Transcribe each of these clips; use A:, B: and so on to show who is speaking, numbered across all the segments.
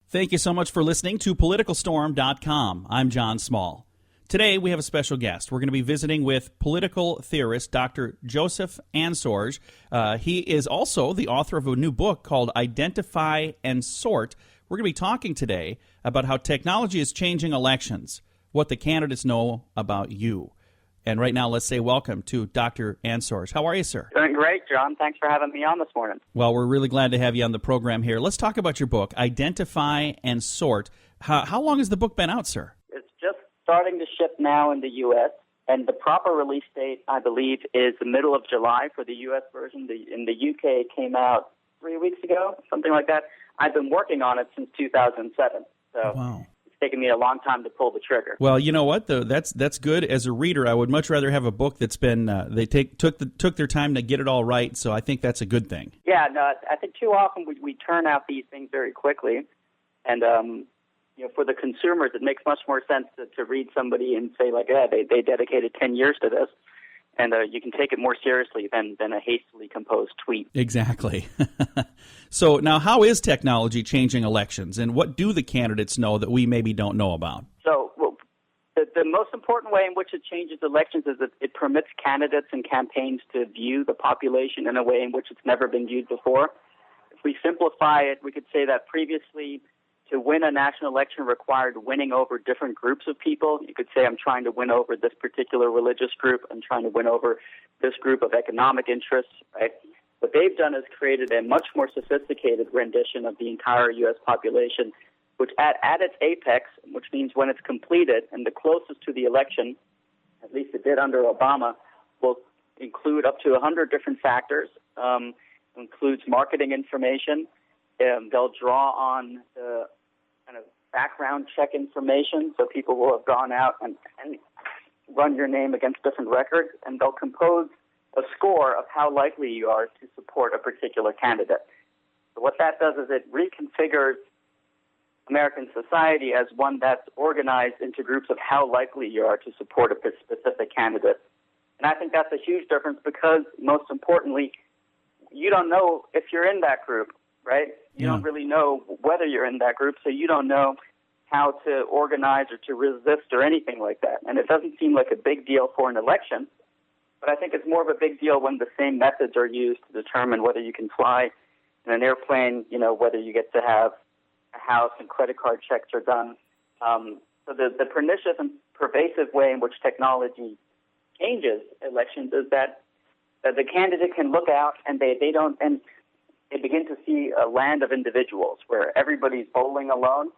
A: Thank you so much for listening to PoliticalStorm.com. I'm John Small. Today we have a special guest. We're going to be visiting with political theorist Dr. Josef Ansorge. He is also the author of a new book called Identify and Sort. We're going to be talking today about how technology is changing elections, what the candidates know about you. And right now, let's say welcome to Dr. Ansorge. How are you, sir?
B: Doing great, John. Thanks for having me on this morning.
A: Well, we're really glad to have you on the program here. Let's talk about your book, Identify and Sort. How long has the book been out, sir?
B: It's just starting to ship now in the U.S., and the proper release date, I believe, is the middle of July for the U.S. version. In the U.K., it came out 3 weeks ago, something like that. I've been working on it since 2007. So.
A: Wow.
B: Taken me a long time to pull the trigger.
A: Well, you know what? Though that's good. As a reader, I would much rather have a book that's been they took their time to get it all right. So I think that's a good thing.
B: Yeah, no, I think too often we turn out these things very quickly, and for the consumers, it makes much more sense to read somebody and say like, yeah, they dedicated 10 years to this. And you can take it more seriously than a hastily composed tweet.
A: Exactly. So now, how is technology changing elections, and what do the candidates know that we maybe don't know about?
B: So the most important way in which it changes elections is that it permits candidates and campaigns to view the population in a way in which it's never been viewed before. If we simplify it, we could say that previously to win a national election required winning over different groups of people. You could say, I'm trying to win over this particular religious group. I'm trying to win over this group of economic interests, right? What they've done is created a much more sophisticated rendition of the entire U.S. population, which at its apex, which means when it's completed and the closest to the election, at least it did under Obama, will include up to 100 different factors, includes marketing information. They'll draw on the kind of background check information, so people will have gone out and run your name against different records, and they'll compose a score of how likely you are to support a particular candidate. So what that does is it reconfigures American society as one that's organized into groups of how likely you are to support a specific candidate. And I think that's a huge difference because, most importantly, you don't know if you're in that group, right? You don't really know whether you're in that group, so you don't know how to organize or to resist or anything like that. And it doesn't seem like a big deal for an election, but I think it's more of a big deal when the same methods are used to determine whether you can fly in an airplane, whether you get to have a house and credit card checks are done. So the pernicious and pervasive way in which technology changes elections is that the candidate can look out and they begin to see a land of individuals where everybody's bowling alone.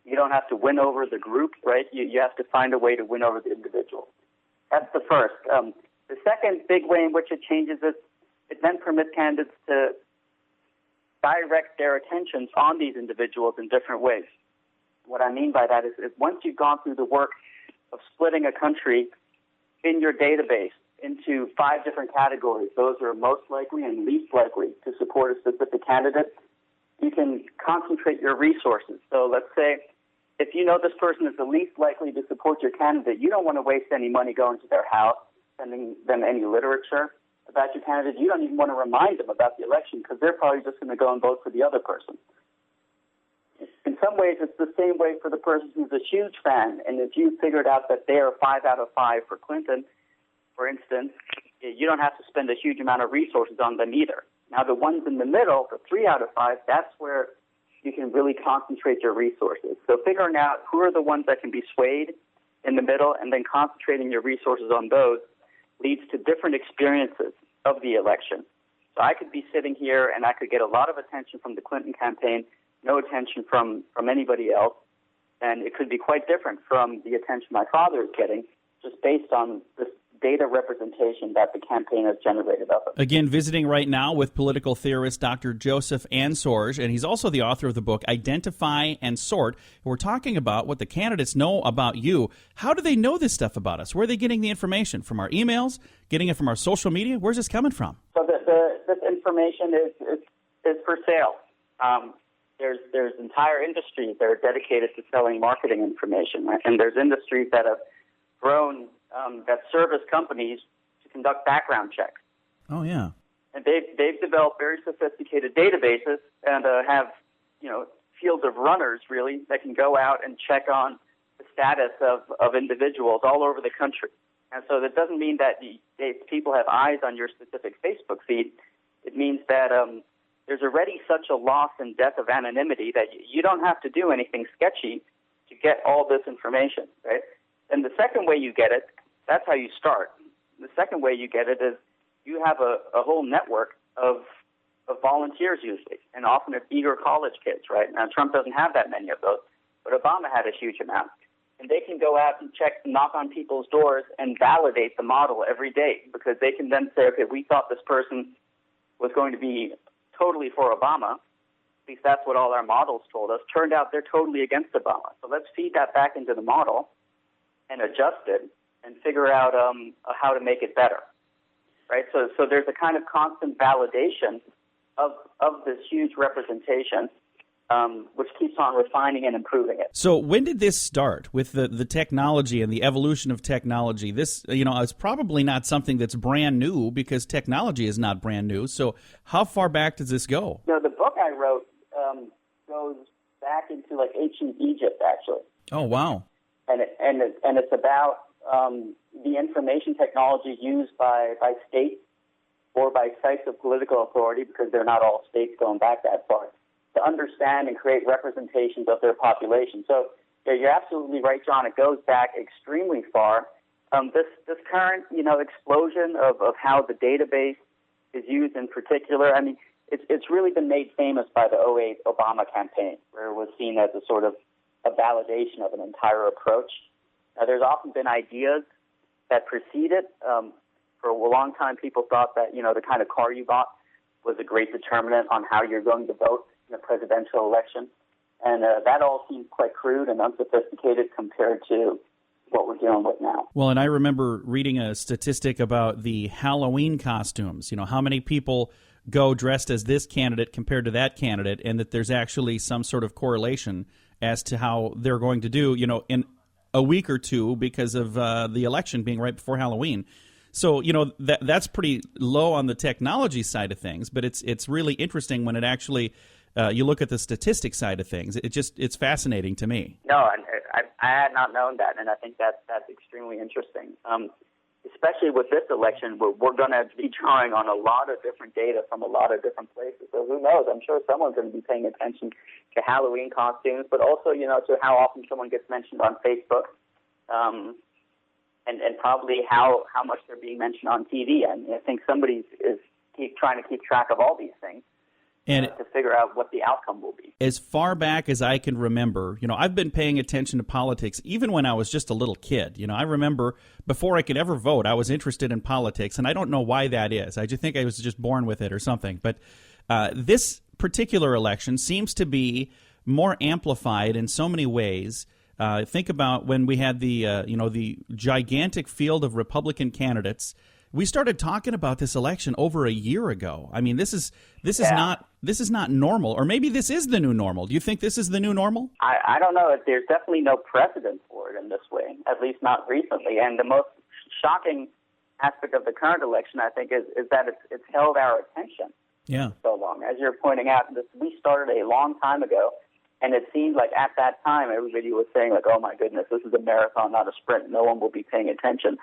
B: You don't have to win over the group, right? You have to find a way to win over the individual. That's the first. The second big way in which it changes is it then permits candidates to direct their attentions on these individuals in different ways. What I mean by that is once you've gone through the work of splitting a country in your database into 5 different categories, those are most likely and least likely to support a specific candidate, you can concentrate your resources. So let's say if you know this person is the least likely to support your candidate, you don't want to waste any money going to their house, sending them any literature about your candidate. You don't even want to remind them about the election because they're probably just going to go and vote for the other person. In some ways, it's the same way for the person who's a huge fan, and if you figured out that they are 5 out of 5 for Clinton, for instance, you don't have to spend a huge amount of resources on them either. Now, the ones in the middle, the 3 out of 5, that's where you can really concentrate your resources. So figuring out who are the ones that can be swayed in the middle and then concentrating your resources on those leads to different experiences of the election. So I could be sitting here and I could get a lot of attention from the Clinton campaign, no attention from anybody else, and it could be quite different from the attention my father is getting just based on this data representation that the campaign has generated of it.
A: Again, visiting right now with political theorist Dr. Josef Ansorge, and he's also the author of the book Identify and Sort. We're talking about what the candidates know about you. How do they know this stuff about us? Where are they getting the information? From our emails? Getting it from our social media? Where's this coming from?
B: So this information is for sale. There's entire industries that are dedicated to selling marketing information, right? And there's industries that have grown that service companies to conduct background checks.
A: Oh, yeah.
B: And they've developed very sophisticated databases and have, fields of runners, really, that can go out and check on the status of individuals all over the country. And so that doesn't mean that people have eyes on your specific Facebook feed. It means that there's already such a loss and death of anonymity that you don't have to do anything sketchy to get all this information, right? And the second way you get it, that's how you start. The second way you get it is you have a whole network of volunteers usually, and often it's eager college kids, right? Now, Trump doesn't have that many of those, but Obama had a huge amount. And they can go out and knock on people's doors and validate the model every day, because they can then say, okay, we thought this person was going to be totally for Obama. At least that's what all our models told us. Turned out they're totally against Obama. So let's feed that back into the model and adjust it and figure out how to make it better, right? So there's a kind of constant validation of this huge representation, which keeps on refining and improving it.
A: So when did this start with the technology and the evolution of technology? This, is probably not something that's brand new, because technology is not brand new. So how far back does this go?
B: The book I wrote goes back into like ancient Egypt, actually.
A: Oh, wow.
B: And it's about the information technology used by states or by sites of political authority, because they're not all states going back that far, to understand and create representations of their population. So you're absolutely right, John. It goes back extremely far. This current, explosion of how the database is used in particular, I mean, it's really been made famous by the 2008 Obama campaign, where it was seen as a sort of a validation of an entire approach. There's often been ideas that precede it. For a long time, people thought that, the kind of car you bought was a great determinant on how you're going to vote in a presidential election. And that all seems quite crude and unsophisticated compared to what we're dealing with now.
A: Well, and I remember reading a statistic about the Halloween costumes, how many people go dressed as this candidate compared to that candidate, and that there's actually some sort of correlation as to how they're going to do, in a week or two, because of the election being right before Halloween. So, that's pretty low on the technology side of things, but it's really interesting when it actually you look at the statistics side of things. It's fascinating to me.
B: No, and I had not known that, and I think that's extremely interesting. Especially with this election, we're going to be drawing on a lot of different data from a lot of different places. So who knows? I'm sure someone's going to be paying attention to Halloween costumes, but also, to how often someone gets mentioned on Facebook, and probably how much they're being mentioned on TV. I think somebody is trying to keep track of all these things. And to figure out what the outcome will be.
A: As far back as I can remember, I've been paying attention to politics even when I was just a little kid. I remember before I could ever vote, I was interested in politics, and I don't know why that is. I just think I was just born with it or something. But this particular election seems to be more amplified in so many ways. Think about when we had the gigantic field of Republican candidates. We started talking about this election over a year ago. I mean, this is not normal, or maybe this is the new normal. Do you think this is the new normal?
B: I don't know. There's definitely no precedent for it in this way, at least not recently. And the most shocking aspect of the current election, I think, is that it's held our attention so long. As you're pointing out, we started a long time ago, and it seemed like at that time everybody was saying, like, oh, my goodness, this is a marathon, not a sprint. No one will be paying attention.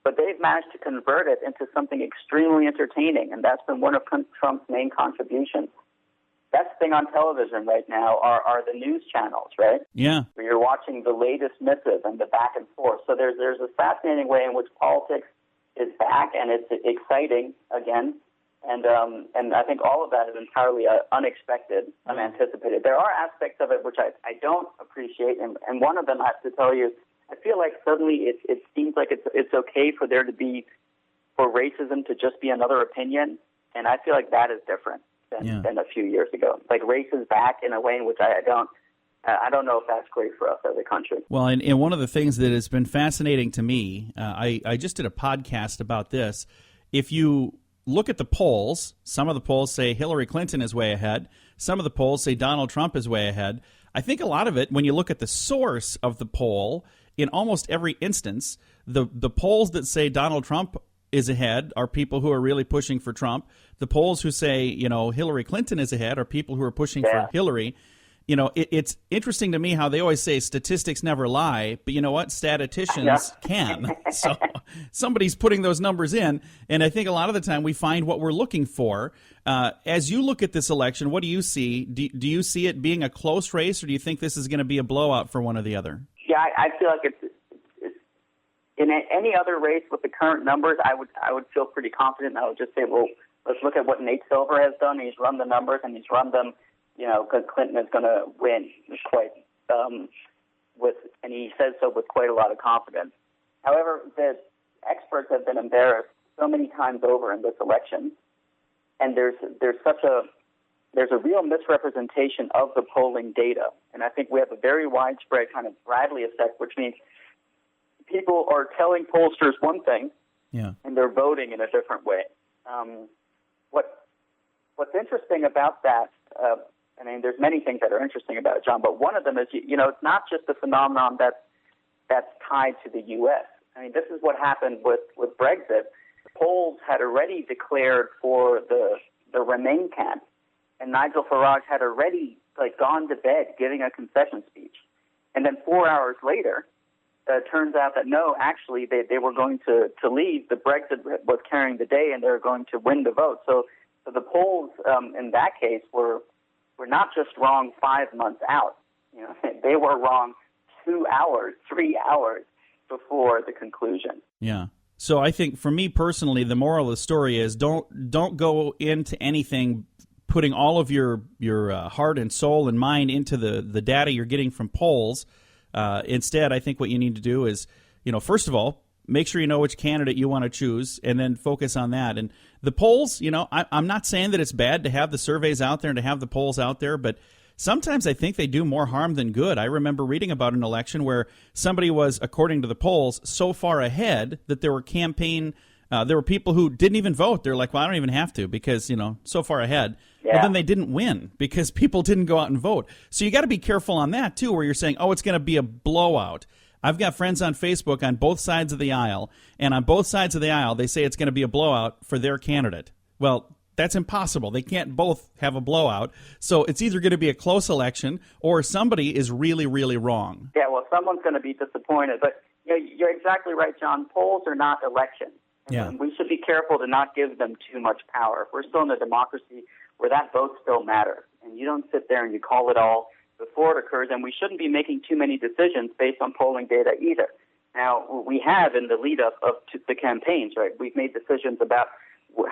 B: But they've managed to convert it into something extremely entertaining, and that's been one of Trump's main contributions. Best thing on television right now are the news channels, right?
A: Yeah.
B: Where you're watching the latest missive and the back and forth. So there's a fascinating way in which politics is back, and it's exciting again. And I think all of that is entirely unexpected, unanticipated. There are aspects of it which I don't appreciate, and one of them, I have to tell you, I feel like suddenly it seems like it's okay for there to be, for racism to just be another opinion, and I feel like that is different than a few years ago. Like, race is back in a way in which I don't know if that's great for us as a country.
A: Well, and one of the things that has been fascinating to me, I just did a podcast about this. If you look at the polls, some of the polls say Hillary Clinton is way ahead. Some of the polls say Donald Trump is way ahead. I think a lot of it, when you look at the source of the poll, in almost every instance, the polls that say Donald Trump is ahead are people who are really pushing for Trump. The polls who say, Hillary Clinton is ahead are people who are pushing for Hillary. it's interesting to me how they always say statistics never lie, but you know what? Statisticians can. So somebody's putting those numbers in, and I think a lot of the time we find what we're looking for. As you look at this election, what do you see? Do you see it being a close race, or do you think this is going to be a blowout for one or the other?
B: Yeah, I feel like it's in any other race with the current numbers, I would feel pretty confident. I would just say, well, let's look at what Nate Silver has done. He's run the numbers, and he's run them, because Clinton is going to win and he says so with quite a lot of confidence. However, the experts have been embarrassed so many times over in this election, and there's a real misrepresentation of the polling data, and I think we have a very widespread kind of Bradley effect, which means people are telling pollsters one thing, and they're voting in a different way. What's interesting about that, there's many things that are interesting about it, John, but one of them is, it's not just a phenomenon that's tied to the U.S. This is what happened with Brexit. Polls had already declared for the Remain camp, and Nigel Farage had already gone to bed giving a concession speech. And then 4 hours later, it turns out that no, actually, they were going to leave. The Brexit was carrying the day, and they were going to win the vote. So the polls in that case were not just wrong 5 months out. They were wrong 2 hours, 3 hours before the conclusion.
A: Yeah. So I think for me personally, the moral of the story is don't go into anything putting all of your heart and soul and mind into the data you're getting from polls. Instead, I think what you need to do is, first of all, make sure you know which candidate you want to choose, and then focus on that. And the polls, I'm not saying that it's bad to have the surveys out there and to have the polls out there, but sometimes I think they do more harm than good. I remember reading about an election where somebody was, according to the polls, so far ahead that there were there were people who didn't even vote. They're like, well, I don't even have to because, so far ahead. Yeah. Well, then they didn't win because people didn't go out and vote. So you got to be careful on that, too, where you're saying, oh, it's going to be a blowout. I've got friends on Facebook on both sides of the aisle, and on both sides of the aisle, they say it's going to be a blowout for their candidate. Well, that's impossible. They can't both have a blowout. So it's either going to be a close election or somebody is really, really wrong.
B: Yeah, well, someone's going to be disappointed. But you're exactly right, John. Polls are not elections.
A: Yeah.
B: We should be careful to not give them too much power. We're still in a democracy where that vote still matters. And you don't sit there and you call it all before it occurs. And we shouldn't be making too many decisions based on polling data either. Now, we have in the lead-up to the campaigns, right? We've made decisions about what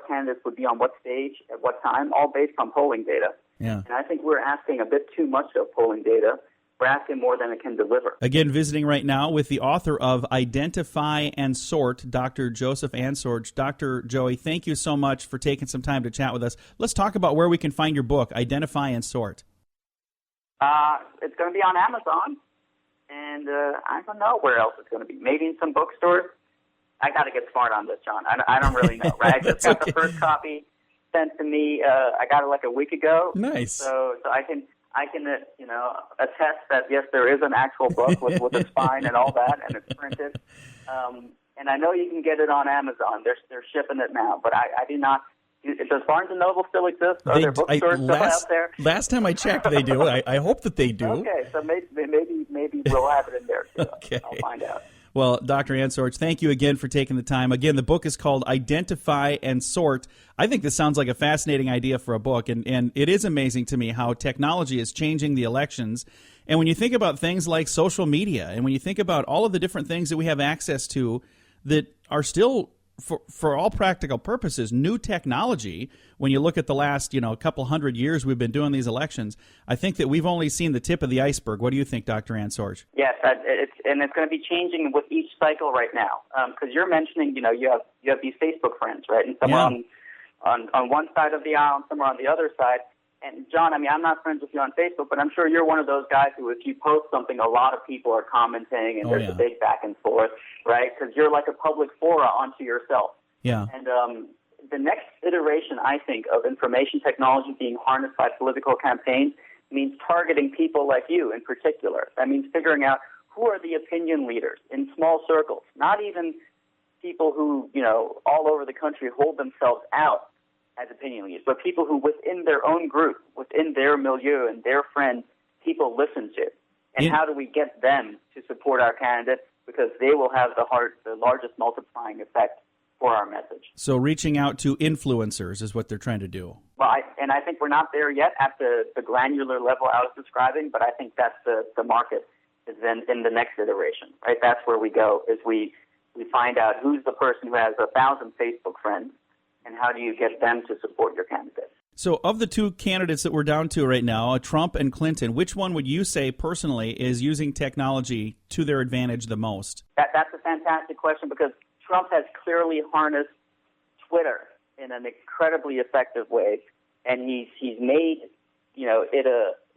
B: candidates would be on what stage at what time, all based on polling data.
A: Yeah.
B: And I think we're asking a bit too much of polling data. We're asking more than it can deliver.
A: Again, visiting right now with the author of Identify and Sort, Dr. Josef Ansorge. Dr. Joey, thank you so much for taking some time to chat with us. Let's talk about where we can find your book, Identify and Sort.
B: It's going to be on Amazon, and I don't know where else it's going to be. Maybe in some bookstores. I got to get smart on this, John. I don't really know, right? I just got the first copy sent to me. I got it like a week ago.
A: Nice.
B: So I can attest that, yes, there is an actual book with a spine and all that, and it's printed. And I know you can get it on Amazon. They're shipping it now, but I do not. Does Barnes & Noble still exist? Are there bookstores still out there?
A: Last time I checked, they do. I hope that they do.
B: Okay, so maybe we'll have it in there, too.
A: Okay.
B: I'll find out.
A: Well, Dr. Ansorge, thank you again for taking the time. Again, the book is called Identify and Sort. I think this sounds like a fascinating idea for a book, and it is amazing to me how technology is changing the elections. And when you think about things like social media, and when you think about all of the different things that we have access to that are still, for all practical purposes, new technology, when you look at the last, couple hundred years we've been doing these elections, I think that we've only seen the tip of the iceberg. What do you think, Dr. Ansorge?
B: Yes, it's going to be changing with each cycle right now. Because you're mentioning, you have these Facebook friends, right? And some are on one side of the aisle and some are on the other side. And John, I'm not friends with you on Facebook, but I'm sure you're one of those guys who, if you post something, a lot of people are commenting, and there's a big back and forth, right? Because you're like a public fora onto yourself.
A: Yeah.
B: And the next iteration, I think, of information technology being harnessed by political campaigns means targeting people like you in particular. That means figuring out who are the opinion leaders in small circles, not even people who, all over the country hold themselves out as opinion leaders, but people who within their own group, within their milieu and their friends, people listen to. And how do we get them to support our candidate? Because they will have the largest multiplying effect for our message.
A: So reaching out to influencers is what they're trying to do.
B: Well, I think we're not there yet at the granular level I was describing, but I think that's the market is then in the next iteration, right? That's where we go, is we find out who's the person who has 1,000 Facebook friends, and how do you get them to support your candidate?
A: So of the two candidates that we're down to right now, Trump and Clinton, which one would you say personally is using technology to their advantage the most?
B: That's a fantastic question, because Trump has clearly harnessed Twitter in an incredibly effective way, and he's made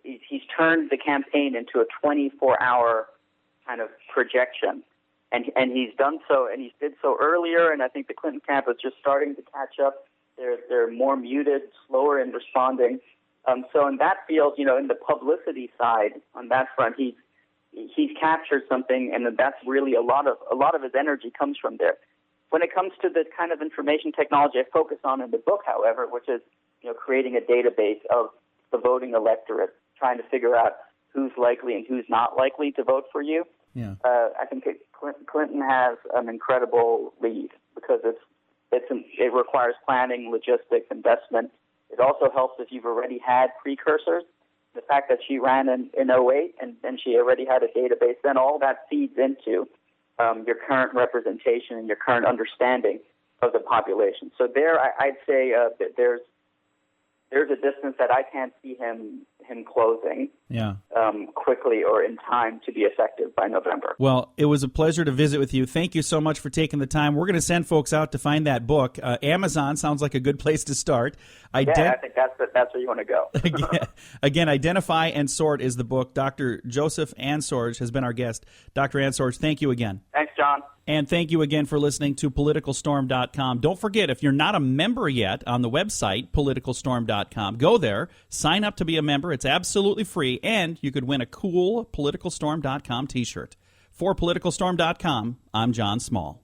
B: he's turned the campaign into a 24-hour kind of projection, and he's done so, and he did so earlier, and I think the Clinton camp is just starting to catch up. They're more muted, slower in responding. So in that field, in the publicity side, on that front, he's captured something, and that's really a lot of his energy comes from there. When it comes to the kind of information technology I focus on in the book, however, which is creating a database of the voting electorate, trying to figure out who's likely and who's not likely to vote for you.
A: Yeah.
B: I think Clinton has an incredible lead, because it requires planning, logistics, investment. It also helps if you've already had precursors. The fact that she ran in 2008 and she already had a database, then all that feeds into your current representation and your current understanding of the population. So there, I'd say that there's a distance that I can't see him closing quickly or in time to be effective by November.
A: Well, it was a pleasure to visit with you. Thank you so much for taking the time. We're going to send folks out to find that book. Amazon sounds like a good place to start.
B: I think that's where you want to go.
A: Again, Identify and Sort is the book. Dr. Josef Ansorge has been our guest. Dr. Ansorge, thank you again.
B: Thanks, John.
A: And thank you again for listening to PoliticalStorm.com. Don't forget, if you're not a member yet on the website, PoliticalStorm.com, go there, sign up to be a member. It's absolutely free, and you could win a cool PoliticalStorm.com t-shirt. For PoliticalStorm.com, I'm John Small.